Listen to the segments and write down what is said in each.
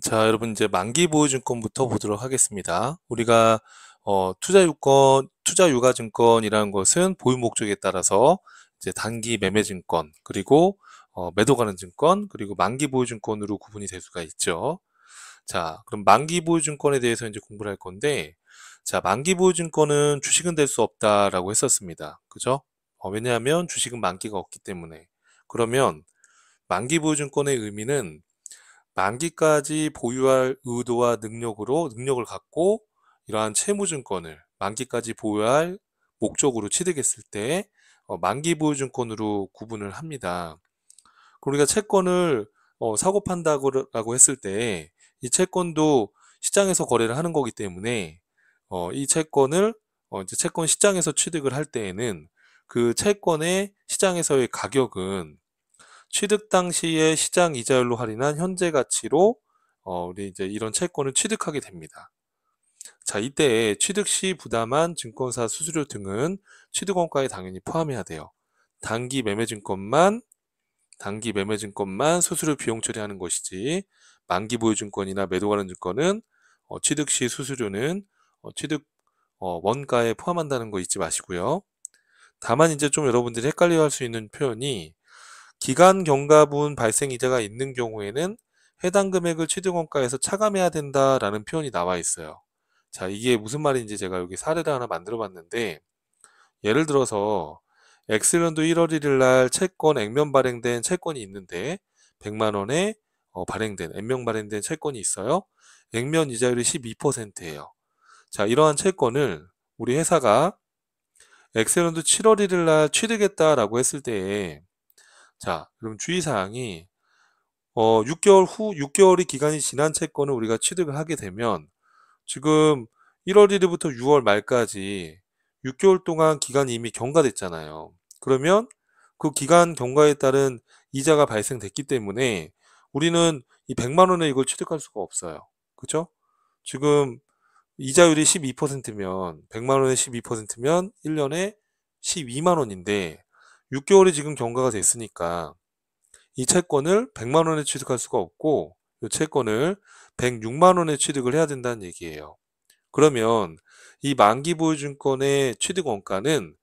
자, 여러분 이제 만기 보유증권부터 보도록 하겠습니다. 우리가 투자유권, 투자유가증권이라는 것은 보유 목적에 따라서 이제 단기 매매증권, 그리고 매도 가는 증권, 그리고 만기 보유증권으로 구분이 될 수가 있죠. 자, 그럼 만기 보유증권에 대해서 이제 공부를 할 건데, 자, 만기 보유증권은 주식은 될 수 없다라고 했었습니다. 그죠? 왜냐하면 주식은 만기가 없기 때문에. 그러면 만기 보유증권의 의미는 만기까지 보유할 의도와 능력을 갖고 이러한 채무증권을 만기까지 보유할 목적으로 취득했을 때 만기 보유증권으로 구분을 합니다. 그럼 우리가 채권을 사고 판다고 했을 때 이 채권도 시장에서 거래를 하는 거기 때문에 이 채권을 이제 채권 시장에서 취득을 할 때에는 그 채권의 시장에서의 가격은 취득 당시의 시장 이자율로 할인한 현재 가치로 우리 이제 이런 채권을 취득하게 됩니다. 자, 이때 취득 시 부담한 증권사 수수료 등은 취득원가에 당연히 포함해야 돼요. 단기 매매증권만 수수료 비용 처리하는 것이지 만기 보유증권이나 매도 관련 증권은 취득 시 수수료는 취득 원가에 포함한다는 거 잊지 마시고요. 다만 이제 좀 여러분들이 헷갈려할 수 있는 표현이 기간 경과분 발생 이자가 있는 경우에는 해당 금액을 취득원가에서 차감해야 된다라는 표현이 나와 있어요. 자, 이게 무슨 말인지 제가 여기 사례를 하나 만들어 봤는데, 예를 들어서 X년도 1월 1일 날 채권 액면 발행된 채권이 있는데 100만 원에 발행된 액면 발행된 채권이 있어요. 액면 이자율이 12%예요. 자, 이러한 채권을 우리 회사가 X년도 7월 1일 날 취득했다라고 했을 때에, 자, 그럼 주의사항이 6개월이 기간이 지난 채권을 우리가 취득을 하게 되면 지금 1월 1일부터 6월 말까지 6개월 동안 기간이 이미 경과됐잖아요. 그러면 그 기간 경과에 따른 이자가 발생됐기 때문에 우리는 이 100만 원에 이걸 취득할 수가 없어요. 그죠? 지금 이자율이 12%면 100만 원에 12%면 1년에 12만 원인데 6개월이 지금 경과가 됐으니까 이 채권을 100만 원에 취득할 수가 없고 이 채권을 106만 원에 취득을 해야 된다는 얘기예요. 그러면 이 만기 보유증권의 취득 원가는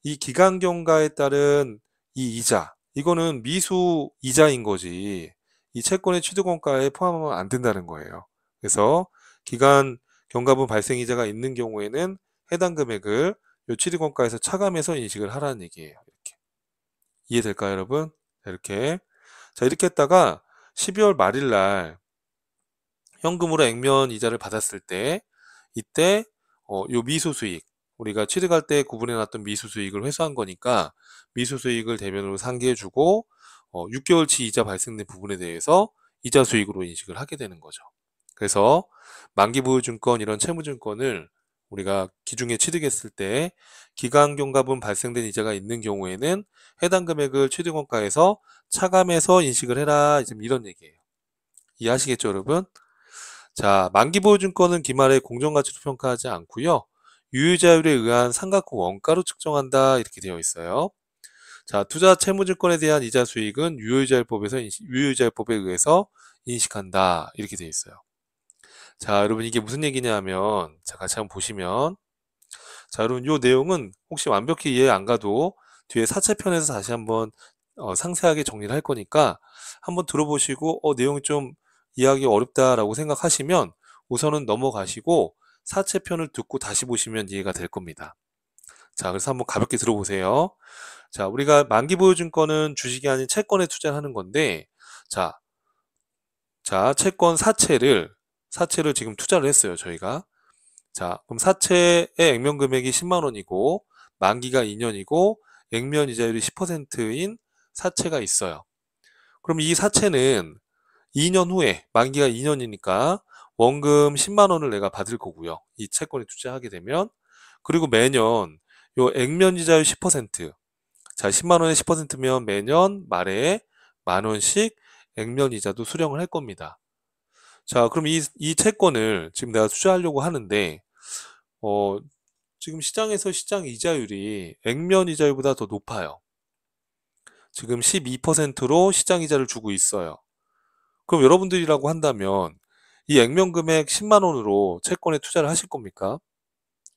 이 기간 경과에 따른 이 이자, 이거는 미수 이자인 거지 이 채권의 취득 원가에 포함하면 안 된다는 거예요. 그래서 기간 경과분 발생 이자가 있는 경우에는 해당 금액을 이 취득 원가에서 차감해서 인식을 하라는 얘기예요. 이렇게 이해될까요, 여러분? 자, 이렇게 했다가 12월 말일 날 현금으로 액면 이자를 받았을 때 이때 요 미수 수익, 우리가 취득할 때 구분해 놨던 미수 수익을 회수한 거니까 미수 수익을 대면으로 상기해 주고 6개월치 이자 발생된 부분에 대해서 이자 수익으로 인식을 하게 되는 거죠. 그래서 만기 보유증권 이런 채무증권을 우리가 기중에 취득했을 때 기간 경과분 발생된 이자가 있는 경우에는 해당 금액을 취득원가에서 차감해서 인식을 해라, 지금 이런 얘기예요. 이해하시겠죠, 여러분? 자, 만기 보유증권은 기말에 공정가치로 평가하지 않고요. 유효자율에 의한 삼각호 원가로 측정한다, 이렇게 되어 있어요. 자, 투자 채무증권에 대한 이자 수익은 유효자율법에 의해서 인식한다, 이렇게 되어 있어요. 자, 여러분 이게 무슨 얘기냐 하면, 자, 같이 한번 보시면, 자, 여러분 이 내용은 혹시 완벽히 이해 안 가도 뒤에 사채편에서 다시 한번 상세하게 정리를 할 거니까 한번 들어보시고 내용이 좀 이해하기 어렵다라고 생각하시면 우선은 넘어가시고 사채편을 듣고 다시 보시면 이해가 될 겁니다. 자, 그래서 한번 가볍게 들어보세요. 자, 우리가 만기보유증권은 주식이 아닌 채권에 투자를 하는 건데, 자, 채권 사채를 지금 투자를 했어요, 저희가. 자, 그럼 사채의 액면 금액이 10만 원이고 만기가 2년이고 액면 이자율이 10%인 사채가 있어요. 그럼 이 사채는 2년 후에 만기가 2년이니까 원금 10만 원을 내가 받을 거고요. 이 채권에 투자하게 되면. 그리고 매년 요 액면 이자율 10%. 자, 10만 원에 10%면 매년 말에 만 원씩 액면 이자도 수령을 할 겁니다. 자, 그럼 이 채권을 지금 내가 투자하려고 하는데 어, 지금 시장에서 시장 이자율이 액면 이자율보다 더 높아요. 지금 12%로 시장 이자를 주고 있어요. 그럼 여러분들이라고 한다면 이 액면 금액 10만 원으로 채권에 투자를 하실 겁니까?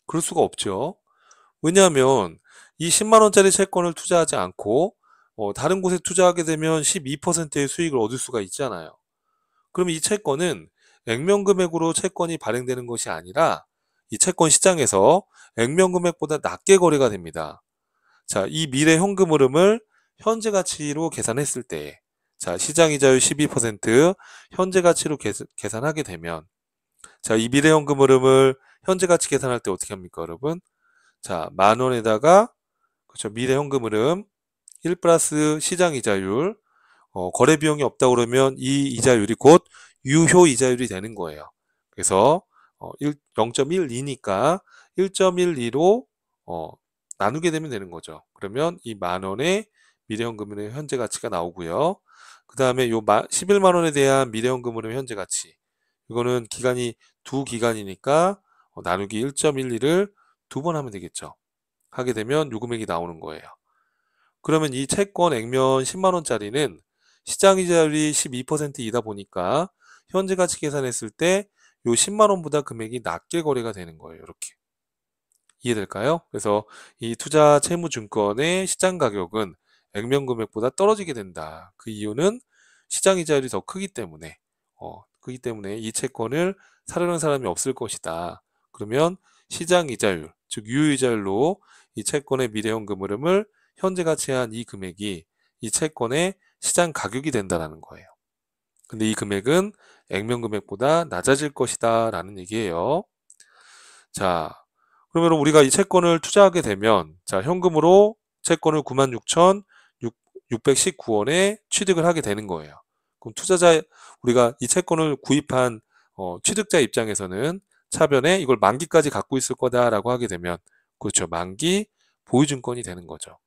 그럴 수가 없죠. 왜냐하면 이 10만 원짜리 채권을 투자하지 않고 다른 곳에 투자하게 되면 12%의 수익을 얻을 수가 있잖아요. 그럼 이 채권은 액면 금액으로 채권이 발행되는 것이 아니라 이 채권 시장에서 액면 금액보다 낮게 거래가 됩니다. 자, 이 미래 현금 흐름을 현재 가치로 계산했을 때, 자, 시장 이자율 12%, 현재 가치로 계산하게 되면, 자, 이 미래 현금 흐름을 현재 가치 계산할 때 어떻게 합니까, 여러분? 자, 만 원에다가, 그렇죠, 미래 현금 흐름 1 플러스 시장 이자율, 거래 비용이 없다 그러면 이 이자율이 곧 유효 이자율이 되는 거예요. 그래서 0.12니까 1.12로 나누게 되면 되는 거죠. 그러면 이 만 원의 미래현금의 현재 가치가 나오고요. 그 다음에 요 11만 원에 대한 미래현금의 현재 가치. 이거는 기간이 두 기간이니까 나누기 1.12를 두 번 하면 되겠죠. 하게 되면 요 금액이 나오는 거예요. 그러면 이 채권 액면 10만 원짜리는 시장 이자율이 12%이다 보니까 현재 가치 계산했을 때 요 10만 원보다 금액이 낮게 거래가 되는 거예요. 이렇게. 이해될까요? 그래서 이 투자 채무증권의 시장 가격은 액면 금액보다 떨어지게 된다. 그 이유는 시장 이자율이 더 크기 때문에 이 채권을 사려는 사람이 없을 것이다. 그러면 시장 이자율, 즉 유효이자율로 이 채권의 미래현금 흐름을 현재 가치한 이 금액이 이 채권의 시장 가격이 된다는 거예요. 근데 이 금액은 액면 금액보다 낮아질 것이다 라는 얘기예요. 자, 그러면 우리가 이 채권을 투자하게 되면 자, 현금으로 채권을 96,619원에 취득을 하게 되는 거예요. 그럼 우리가 이 채권을 구입한 취득자 입장에서는 차변에 이걸 만기까지 갖고 있을 거다라고 하게 되면 그렇죠. 만기 보유증권이 되는 거죠.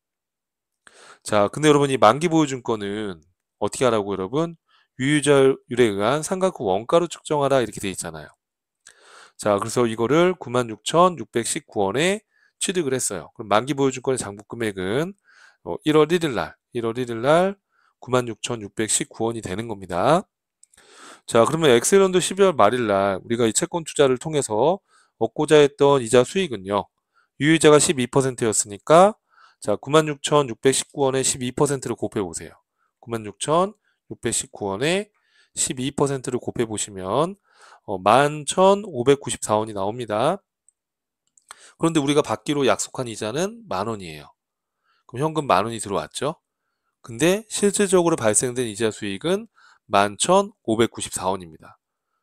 자, 근데 여러분 이 만기 보유증권은 어떻게 하라고 여러분? 유효자율에 의한 상각 후 원가로 측정하라 이렇게 돼 있잖아요. 자, 그래서 이거를 96,619원에 취득을 했어요. 그럼 만기 보유증권의 장부 금액은 1월 1일 날 96,619원이 되는 겁니다. 자, 그러면 엑셀런드 12월 말일 날 우리가 이 채권 투자를 통해서 얻고자 했던 이자 수익은요. 유효이자가 12%였으니까 자, 96,619원에 12%를 곱해 보세요. 96,619원에 12%를 곱해 보시면 11,594원이 나옵니다. 그런데 우리가 받기로 약속한 이자는 만 원이에요. 그럼 현금 만 원이 들어왔죠? 근데 실질적으로 발생된 이자 수익은 11,594원입니다.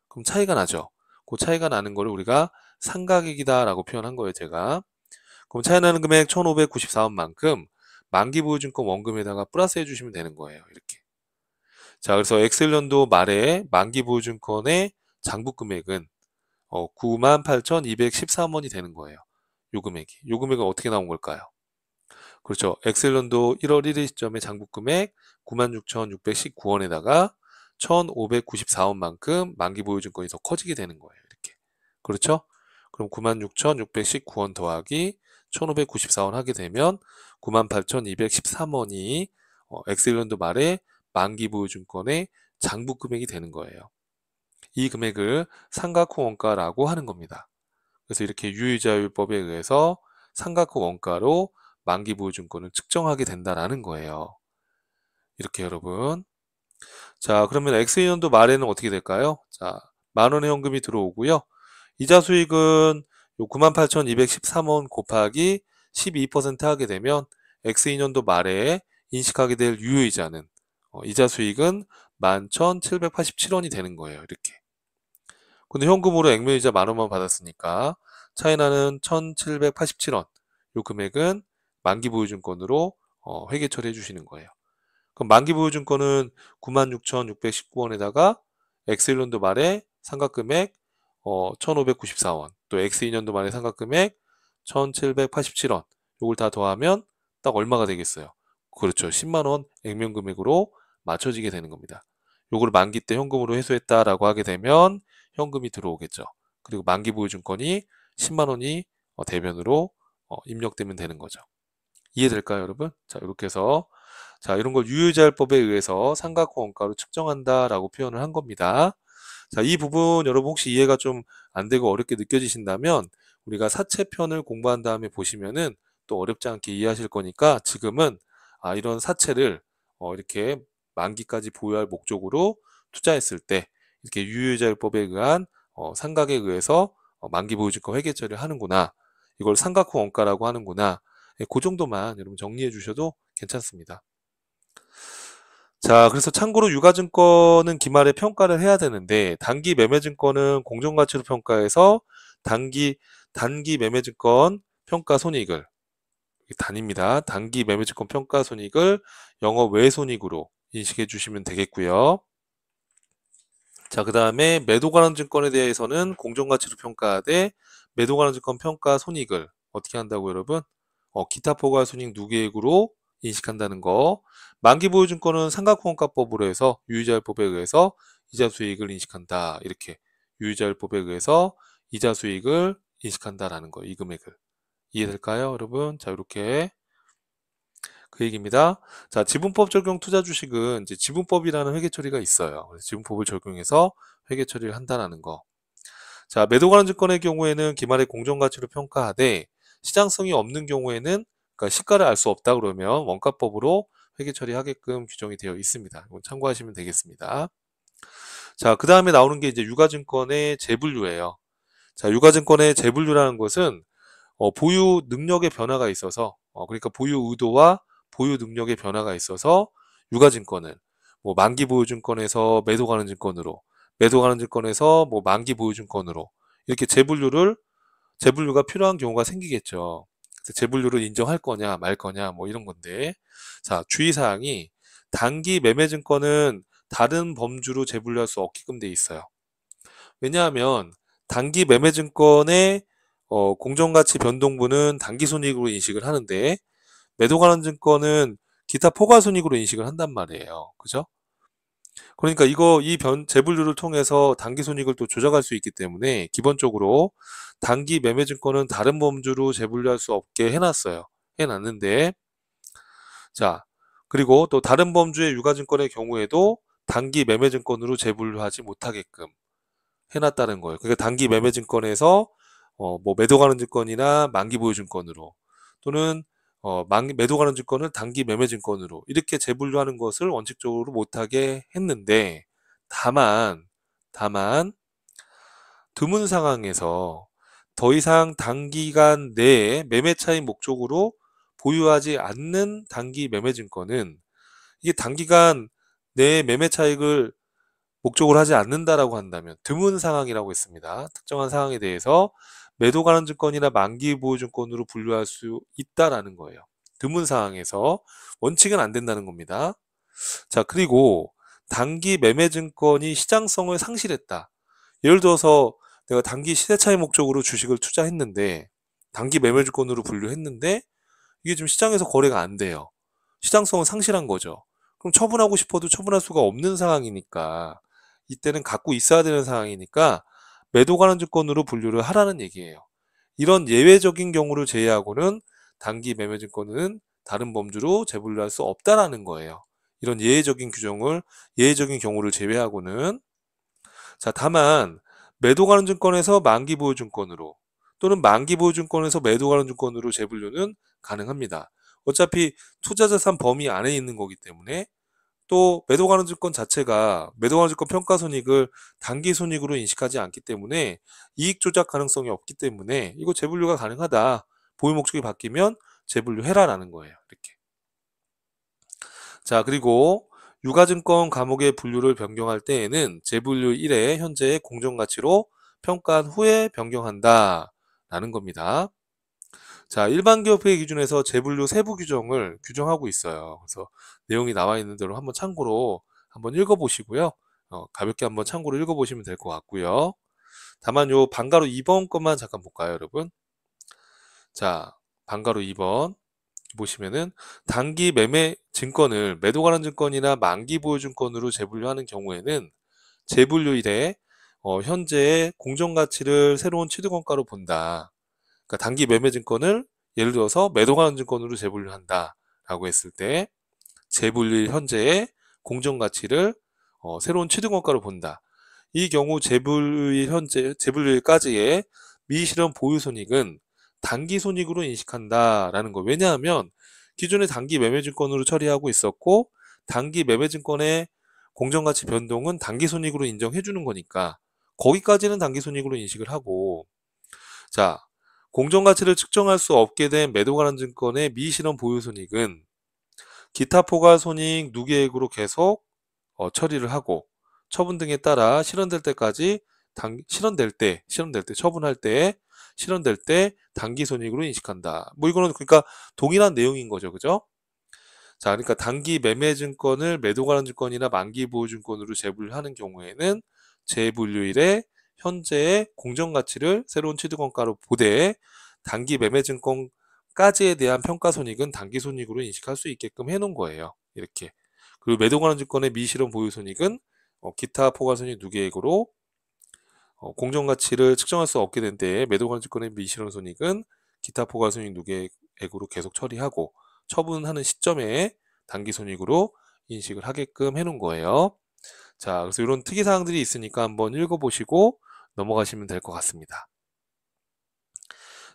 그럼 차이가 나죠? 그 차이가 나는 거를 우리가 상가액이다 라고 표현한 거예요, 제가. 그럼 차이 나는 금액 1,594원만큼 만기 보유증권 원금에다가 플러스 해주시면 되는 거예요, 이렇게. 자, 그래서 엑셀연도 말에 만기 보유증권의 장부 금액은 98,213원이 되는 거예요. 요 금액이. 요 금액은 어떻게 나온 걸까요? 그렇죠. 엑셀런도 1월 1일 시점의 장부 금액 96,619원에다가 1,594원만큼 만기 보유증권이 더 커지게 되는 거예요. 이렇게. 그렇죠? 그럼 96,619원 더하기 1,594원 하게 되면 98,213원이 엑셀런도 말에 만기 보유증권의 장부 금액이 되는 거예요. 이 금액을 상각후 원가라고 하는 겁니다. 그래서 이렇게 유효이자율법에 의해서 상각후 원가로 만기 보유증권을 측정하게 된다라는 거예요. 이렇게 여러분. 자, 그러면 X년도 말에는 어떻게 될까요? 자, 만 원의 현금이 들어오고요. 이자 수익은 98,213원 곱하기 12% 하게 되면 X2년도 말에 인식하게 될 유효이자는 이자 수익은 11,787원이 되는 거예요. 이렇게. 근데 현금으로 액면이자 만 원만 받았으니까 차이 나는 1,787원. 요 금액은 만기 보유증권으로 회계 처리해 주시는 거예요. 그럼 만기 보유증권은 96,619원에다가 X1년도 말에 상각금액 1,594원, 또 X2년도 말에 상각금액 1,787원. 요걸 다 더하면 딱 얼마가 되겠어요? 그렇죠. 10만 원 액면 금액으로 맞춰지게 되는 겁니다. 요거를 만기 때 현금으로 회수했다라고 하게 되면 현금이 들어오겠죠. 그리고 만기 보유증권이 10만 원이 대변으로 입력되면 되는 거죠. 이해될까요, 여러분? 자, 이렇게 해서 자, 이런 걸 유효자율법에 의해서 상각후 원가로 측정한다라고 표현을 한 겁니다. 자, 이 부분 여러분 혹시 이해가 좀 안 되고 어렵게 느껴지신다면 우리가 사채편을 공부한 다음에 보시면은 또 어렵지 않게 이해하실 거니까 지금은 이런 사채를 이렇게 만기까지 보유할 목적으로 투자했을 때 이렇게 유효자율법에 의한 상각에 의해서 만기 보유증권 회계 처리를 하는구나. 이걸 상각 후 원가라고 하는구나. 예, 그 정도만 여러분 정리해 주셔도 괜찮습니다. 자, 그래서 참고로 유가증권은 기말에 평가를 해야 되는데 단기 매매증권은 공정가치로 평가해서 단기 매매증권 평가 손익을 단입니다. 단기 매매증권 평가 손익을 영업 외손익으로 인식해 주시면 되겠고요. 자, 그 다음에 매도 관한 증권에 대해서는 공정가치로 평가하되 매도 관한 증권 평가 손익을 어떻게 한다고 여러분? 기타 포괄 손익 누계액으로 인식한다는 거. 만기 보유 증권은 상각후원가법으로 해서 유의자율법에 의해서 이자 수익을 인식한다. 이렇게 유의자율법에 의해서 이자 수익을 인식한다라는 거. 이 금액을. 이해될까요, 여러분? 자, 이렇게 그 얘기입니다. 자, 지분법 적용 투자 주식은 이제 지분법이라는 회계 처리가 있어요. 그래서 지분법을 적용해서 회계 처리를 한다는 거. 자, 매도 관한 증권의 경우에는 기말의 공정가치로 평가하되 시장성이 없는 경우에는 그러니까 시가를 알 수 없다 그러면 원가법으로 회계 처리하게끔 규정이 되어 있습니다. 이건 참고하시면 되겠습니다. 자, 그 다음에 나오는 게 이제 유가증권의 재분류예요. 자, 유가증권의 재분류라는 것은 보유 능력의 변화가 있어서 그러니까 보유 의도와 보유 능력의 변화가 있어서 유가증권은 뭐 만기 보유증권에서 매도 가는 증권으로 매도 가는 증권에서 뭐 만기 보유증권으로 이렇게 재분류가 필요한 경우가 생기겠죠. 재분류를 인정할 거냐 말 거냐 뭐 이런 건데 자, 주의사항이 단기 매매증권은 다른 범주로 재분류할 수 없게끔 돼 있어요. 왜냐하면 단기 매매증권의 공정가치 변동분은 단기손익으로 인식을 하는데 매도 관한 증권은 기타 포괄손익으로 인식을 한단 말이에요. 그죠? 그러니까 재분류를 통해서 단기손익을 또 조작할 수 있기 때문에 기본적으로 단기 매매증권은 다른 범주로 재분류할 수 없게 해놨어요. 해놨는데 자, 그리고 또 다른 범주의 유가증권의 경우에도 단기 매매증권으로 재분류하지 못하게끔 해놨다는 거예요. 그러니까 단기 매매증권에서 뭐 매도 가는 증권이나 만기 보유 증권으로 또는 매도 가는 증권을 단기 매매 증권으로 이렇게 재분류하는 것을 원칙적으로 못하게 했는데 다만 드문 상황에서 더 이상 단기간 내에 매매 차익 목적으로 보유하지 않는 단기 매매 증권은 이게 단기간 내에 매매 차익을 목적으로 하지 않는다라고 한다면 드문 상황이라고 했습니다. 특정한 상황에 대해서 매도 가는 증권이나 만기 보유 증권으로 분류할 수 있다라는 거예요. 드문 상황에서 원칙은 안 된다는 겁니다. 자, 그리고 단기 매매 증권이 시장성을 상실했다. 예를 들어서 내가 단기 시세 차익 목적으로 주식을 투자했는데 단기 매매 증권으로 분류했는데 이게 지금 시장에서 거래가 안 돼요. 시장성을 상실한 거죠. 그럼 처분하고 싶어도 처분할 수가 없는 상황이니까 이때는 갖고 있어야 되는 상황이니까 매도 관한 증권으로 분류를 하라는 얘기예요. 이런 예외적인 경우를 제외하고는 단기 매매 증권은 다른 범주로 재분류할 수 없다라는 거예요. 이런 예외적인 경우를 제외하고는 자, 다만 매도 관한 증권에서 만기 보유 증권으로 또는 만기 보유 증권에서 매도 관한 증권으로 재분류는 가능합니다. 어차피 투자자산 범위 안에 있는 거기 때문에 또 매도 관한 증권 자체가 매도 관한 증권 평가 손익을 단기 손익으로 인식하지 않기 때문에 이익 조작 가능성이 없기 때문에 이거 재분류가 가능하다. 보유 목적이 바뀌면 재분류해라라는 거예요. 이렇게. 자, 그리고 유가증권 과목의 분류를 변경할 때에는 재분류 1회 현재의 공정가치로 평가한 후에 변경한다. 라는 겁니다. 자, 일반 기업회계 기준에서 재분류 세부 규정을 규정하고 있어요. 그래서 내용이 나와 있는 대로 한번 참고로 한번 읽어보시고요. 가볍게 한번 참고로 읽어보시면 될 것 같고요. 다만 요 방가로 2번 것만 잠깐 볼까요, 여러분? 자, 방가로 2번 보시면은 단기 매매 증권을 매도 관한 증권이나 만기 보유 증권으로 재분류하는 경우에는 재분류일에 현재의 공정가치를 새로운 취득원가로 본다. 그러니까 단기 매매 증권을 예를 들어서 매도 관한 증권으로 재분류한다 라고 했을 때 재분류 현재의 공정가치를 새로운 취득원가로 본다. 이 경우 재분류일까지의 미실현 보유손익은 단기손익으로 인식한다라는 거. 왜냐하면 기존에 단기 매매증권으로 처리하고 있었고 단기 매매증권의 공정가치 변동은 단기손익으로 인정해 주는 거니까 거기까지는 단기손익으로 인식을 하고, 자, 공정가치를 측정할 수 없게 된 매도 관련 증권의 미실현 보유손익은 기타 포괄손익 누계액으로 계속 처리를 하고 처분 등에 따라 실현될 때까지 처분할 때 실현될 때 단기 손익으로 인식한다. 뭐 이거는 그러니까 동일한 내용인 거죠. 그죠? 자, 그러니까 단기 매매 증권을 매도 관련 증권이나 만기 보유 증권으로 재분류하는 경우에는 재분류일에 현재의 공정 가치를 새로운 취득원가로 보되 단기 매매 증권까지에 대한 평가 손익은 단기 손익으로 인식할 수 있게끔 해 놓은 거예요. 이렇게. 그리고 매도 관련 증권의 미실현 보유 손익은 기타 포괄 손익 누계액으로 공정 가치를 측정할 수 없게 된 때에 매도 관련 증권의 미실현 손익은 기타 포괄 손익 누계액으로 계속 처리하고 처분하는 시점에 단기 손익으로 인식을 하게끔 해 놓은 거예요. 자, 그래서 이런 특이 사항들이 있으니까 한번 읽어보시고 넘어가시면 될 것 같습니다.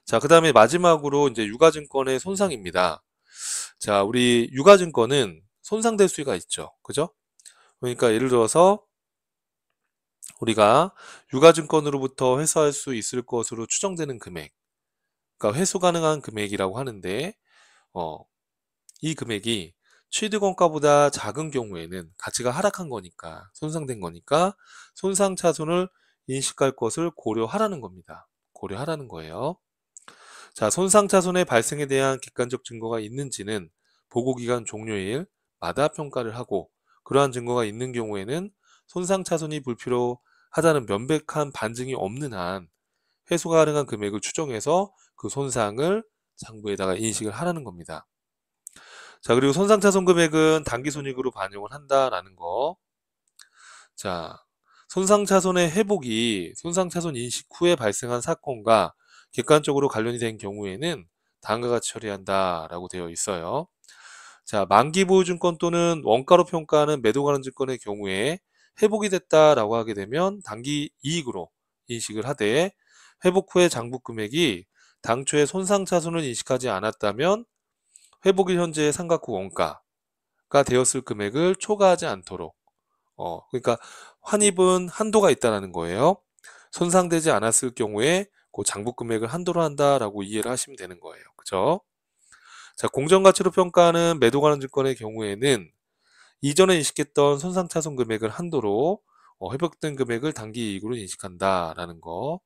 자, 그 다음에 마지막으로 이제 유가증권의 손상입니다. 자, 우리 유가증권은 손상될 수가 있죠. 그죠? 그러니까 예를 들어서 우리가 유가증권으로부터 회수할 수 있을 것으로 추정되는 금액, 그러니까 회수 가능한 금액이라고 하는데, 이 금액이 취득원가보다 작은 경우에는 가치가 하락한 거니까, 손상된 거니까 손상차손을 인식할 것을 고려하라는 겁니다. 고려하라는 거예요. 자, 손상차손의 발생에 대한 객관적 증거가 있는지는 보고기간 종료일마다 평가를 하고, 그러한 증거가 있는 경우에는 손상차손이 불필요하다는 명백한 반증이 없는 한 회수 가능한 금액을 추정해서 그 손상을 장부에다가 인식을 하라는 겁니다. 자, 그리고 손상차손 금액은 단기손익으로 반영을 한다라는 거. 자, 손상차손의 회복이 손상차손 인식 후에 발생한 사건과 객관적으로 관련이 된 경우에는 다음과 같이 처리한다라고 되어 있어요. 자, 만기보유증권 또는 원가로 평가하는 매도 관련 증권의 경우에 회복이 됐다라고 하게 되면 단기 이익으로 인식을 하되, 회복 후의 장부 금액이 당초에 손상차손을 인식하지 않았다면 회복일 현재의 상각 후 원가가 되었을 금액을 초과하지 않도록, 그러니까 환입은 한도가 있다는 거예요. 손상되지 않았을 경우에 그 장부 금액을 한도로 한다라고 이해를 하시면 되는 거예요. 그죠? 자, 공정가치로 평가하는 매도 관련 증권의 경우에는 이전에 인식했던 손상차손 금액을 한도로 회복된 금액을 단기 이익으로 인식한다라는 거.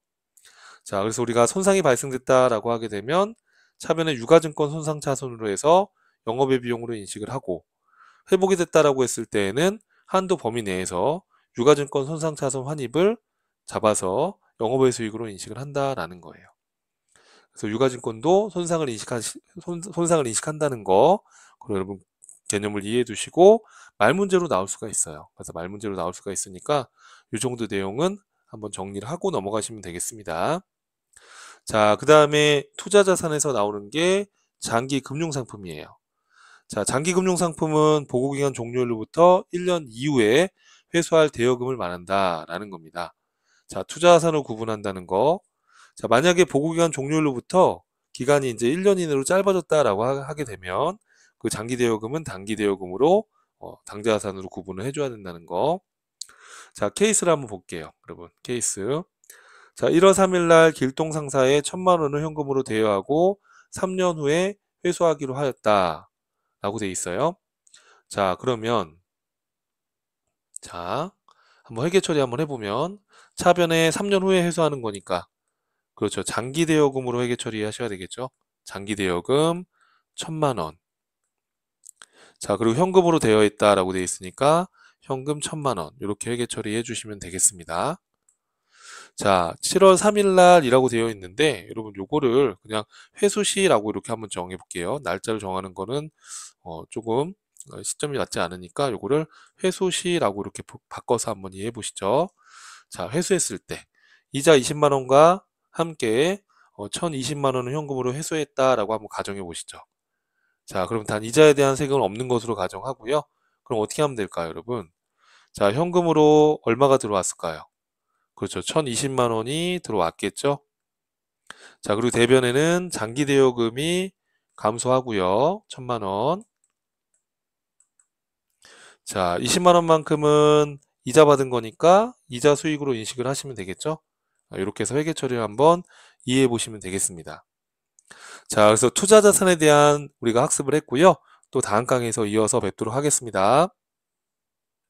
자, 그래서 우리가 손상이 발생됐다라고 하게 되면 차변의 유가증권 손상차손으로 해서 영업의 비용으로 인식을 하고, 회복이 됐다라고 했을 때에는 한도 범위 내에서 유가증권 손상차손 환입을 잡아서 영업의 수익으로 인식을 한다라는 거예요. 그래서 유가증권도 손상을 인식한다는 거, 그리고 여러분 개념을 이해해 두시고 말문제로 나올 수가 있어요. 그래서 말문제로 나올 수가 있으니까 이 정도 내용은 한번 정리를 하고 넘어가시면 되겠습니다. 자, 그 다음에 투자자산에서 나오는 게 장기 금융상품이에요. 자, 장기 금융상품은 보고기간 종료일로부터 1년 이후에 회수할 대여금을 말한다라는 겁니다. 자, 투자자산을 구분한다는 거. 자, 만약에 보고기간 종료일로부터 기간이 이제 1년 이내로 짧아졌다라고 하게 되면 그 장기 대여금은 단기 대여금으로 당좌자산으로 구분을 해줘야 된다는 거. 자, 케이스를 한번 볼게요. 여러분, 케이스. 자, 1월 3일 날 길동 상사에 1,000만 원을 현금으로 대여하고 3년 후에 회수하기로 하였다 라고 돼 있어요. 자, 그러면 자, 한번 회계 처리 한번 해보면 차변에 3년 후에 회수하는 거니까, 그렇죠, 장기 대여금으로 회계 처리하셔야 되겠죠. 장기 대여금 1,000만 원. 자, 그리고 현금으로 되어 있다라고 되어 있으니까 현금 1,000만 원 이렇게 회계 처리해 주시면 되겠습니다. 자, 7월 3일 날이라고 되어 있는데 여러분 요거를 그냥 회수시라고 이렇게 한번 정해 볼게요. 날짜를 정하는 거는 조금 시점이 맞지 않으니까 요거를 회수시라고 이렇게 바꿔서 한번 이해해 보시죠. 자, 회수했을 때 이자 20만 원과 함께 1,020만 원을 현금으로 회수했다라고 한번 가정해 보시죠. 자, 그럼 단 이자에 대한 세금은 없는 것으로 가정하고요. 그럼 어떻게 하면 될까요, 여러분? 자, 현금으로 얼마가 들어왔을까요? 그렇죠. 1020만 원이 들어왔겠죠. 자, 그리고 대변에는 장기 대여금이 감소하고요. 1000만 원. 자, 20만 원만큼은 이자 받은 거니까 이자 수익으로 인식을 하시면 되겠죠. 이렇게 해서 회계 처리를 한번 이해해 보시면 되겠습니다. 자, 그래서 투자 자산에 대한 우리가 학습을 했고요. 또 다음 강의에서 이어서 뵙도록 하겠습니다.